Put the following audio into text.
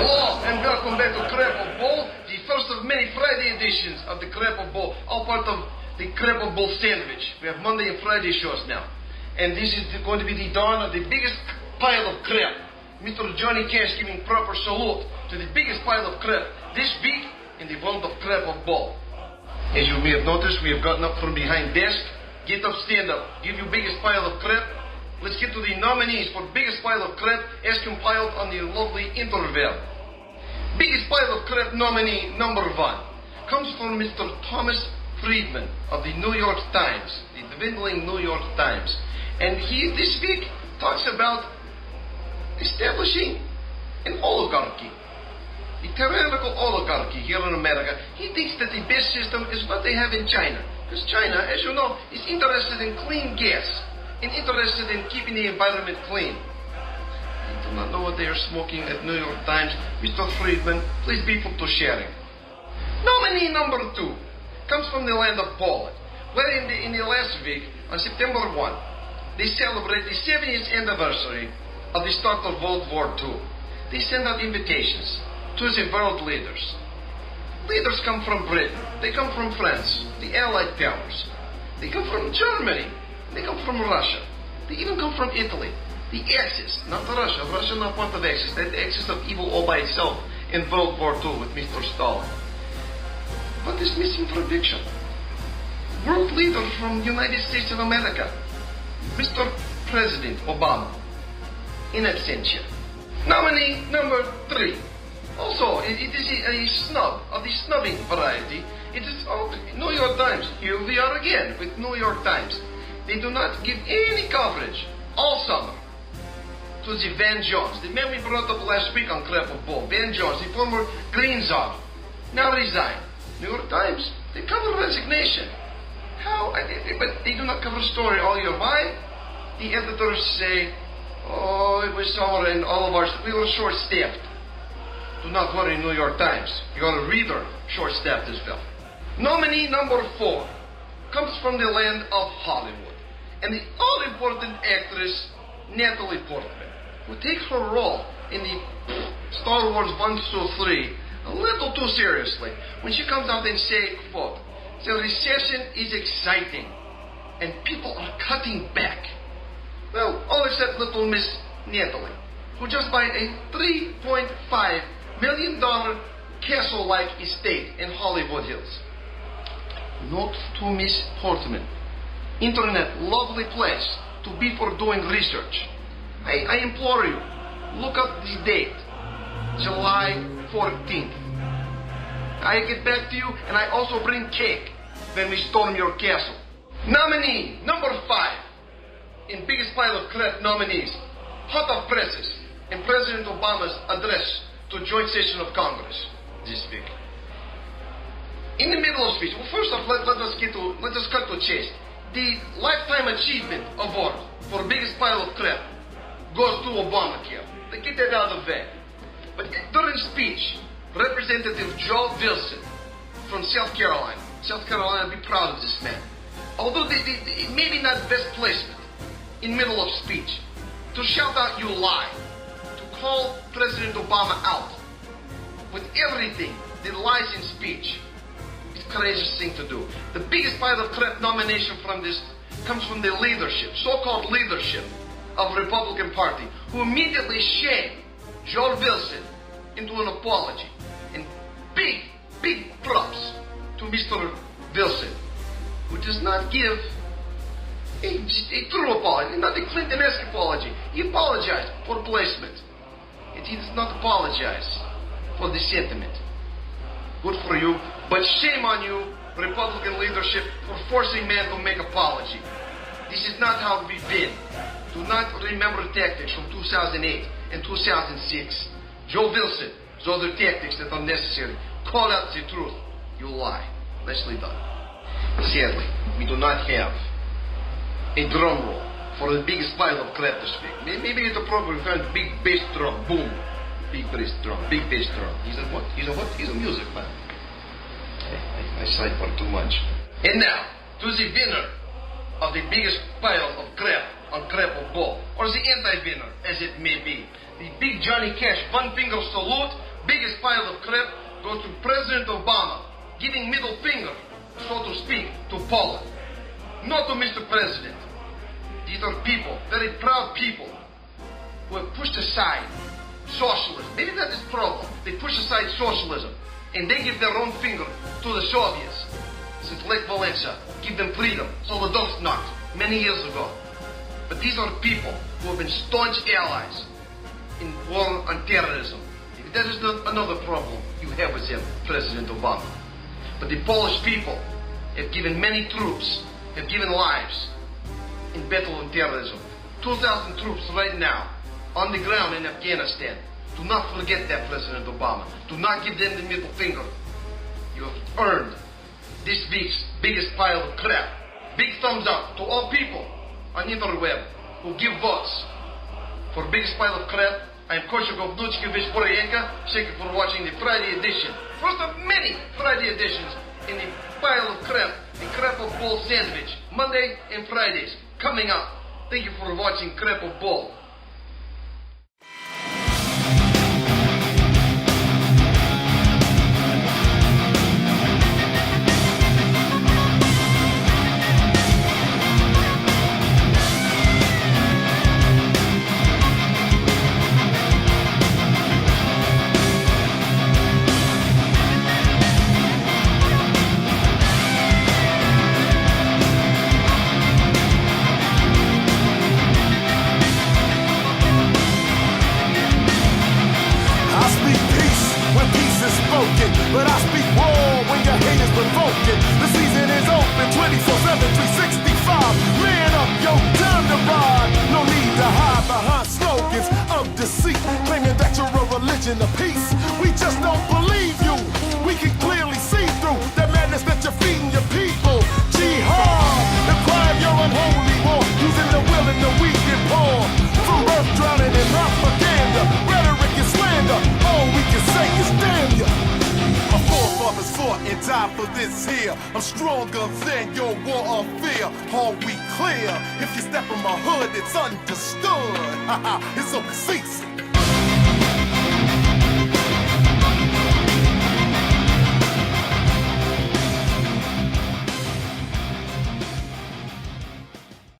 Hello and welcome back to Crap of Bowl, the first of many Friday editions of the Crap of Bowl, all part of the Crap of Bowl sandwich. We have Monday and Friday shows now. And this is going to be the dawn of the biggest pile of crap. Mr. Johnny Cash giving proper salute to the biggest pile of crap this week in the world of Crap of Bowl. As you may have noticed, we have gotten up from behind desk. Get up, stand up. Give you biggest pile of crap. Let's get to the nominees for biggest pile of crap as compiled on the lovely interval. Biggest pile of crap nominee number 1 comes from Mr. Thomas Friedman of the New York Times, the dwindling New York Times. And he this week talks about establishing an oligarchy, a tyrannical oligarchy here in America. He thinks that the best system is what they have in China. Because China, as you know, is interested in clean gas and interested in keeping the environment clean. I do not know what they are smoking at New York Times. Mr. Friedman, please be put to sharing. Nominee number 2 comes from the land of Poland, where in the last week, on September 1, they celebrate the 70th anniversary of the start of World War II. They send out invitations to the world leaders. Leaders come from Britain, they come from France, the Allied powers. They come from Germany, they come from Russia. They even come from Italy. The Axis, not Russia. Russia not part of Axis. That the Axis of evil all by itself in World War II with Mr. Stalin. But this missing prediction. World leader from the United States of America, Mr. President Obama, in absentia. Nominee number 3. Also, it is a snub of the snubbing variety. It is New York Times. Here we are again with New York Times. They do not give any coverage all summer to the Van Jones, the man we brought up last week on Crap of Bowl. Van Jones, the former Green Czar, now resigned. New York Times, they cover resignation. How? But they do not cover the story all year. Why? The editors say, oh, it was summer and all of we were short-staffed. Do not worry, New York Times. Your reader short-staffed as well. Nominee number 4 comes from the land of Hollywood, and the all-important actress Natalie Portman, who takes her role in the Star Wars 1 through 3 a little too seriously when she comes out and says, quote, the recession is exciting and people are cutting back. Well, all except little Miss Natalie, who just bought a $3.5 million castle-like estate in Hollywood Hills. Note to Miss Portman, internet, lovely place to be for doing research. I implore you, look up the date, July 14th. I get back to you, and I also bring cake when we storm your castle. Nominee number 5 in biggest pile of crap nominees, hot off presses in President Obama's address to joint session of Congress this week. In the middle of speech, well, first off, let us cut to chase. The Lifetime Achievement Award for biggest pile of crap goes to Obamacare. They get that out of the way. But during speech, Representative Joe Wilson from South Carolina, be proud of this man. Although maybe not the best placement in middle of speech, to shout out "you lie," to call President Obama out with everything that lies in speech. Courageous thing to do. The biggest pile of crap nomination from this comes from the leadership, so-called leadership of the Republican Party, who immediately shamed Joe Wilson into an apology. And big props to Mr. Wilson, who does not give a true apology, not a Clinton-esque apology. He apologized for placement, and he does not apologize for the sentiment. Good for you, but shame on you, Republican leadership, for forcing men to make apology. This is not how we've been. Do not remember tactics from 2008 and 2006. Joe Wilson, those are tactics that are necessary. Call out the truth. You lie. Nicely done. Sadly, we do not have a drum roll for the biggest pile of crap this week. Maybe it's appropriate to find big bass drum. Boom. Big bass drum. Big bass drum. He's a what? He's a music man. I sidebar too much. And now, to the winner of the biggest pile of crap on Crap of Bowl, or the anti-winner, as it may be, the big Johnny Cash one-finger salute biggest pile of crap goes to President Obama, giving middle finger, so to speak, to Poland. Not to Mr. President. These are people, very proud people, who have pushed aside socialism. Maybe that is the problem. They push aside socialism, and they give their own finger to the Soviets. Since Lech Walesa, give them freedom. Solidarność, many years ago. But these are people who have been staunch allies in war on terrorism. Maybe that is not another problem you have with him, President Obama. But the Polish people have given many troops, have given lives in battle on terrorism. 2,000 troops right now on the ground in Afghanistan. Do not forget that, President Obama. Do not give them the middle finger. You have earned this week's biggest pile of crap. Big thumbs up to all people on interweb who give votes for biggest pile of crap. I am Koshikov Nuchkevich Boroyenka. Thank you for watching the Friday edition. First of many Friday editions in the pile of crap, the Crap of Bull sandwich. Monday and Fridays coming up. Thank you for watching Crap of Bull. But I speak war when your hate is provoking. The season is open 24/7, 365. Man up, yo, time to ride. No need to hide behind slogans of deceit, claiming that you're a religion of peace. We just don't believe you. We can clearly see through the madness that you're feeding your people. Jihad, the cry of your unholy war, using the will and the weak and poor. From birth drowning in propaganda, rhetoric and slander. All we can say is damn you. My forefathers fought and died for this here. I'm stronger than your war of fear. All we clear. If you step in my hood, it's understood. Haha, it's over ceasing.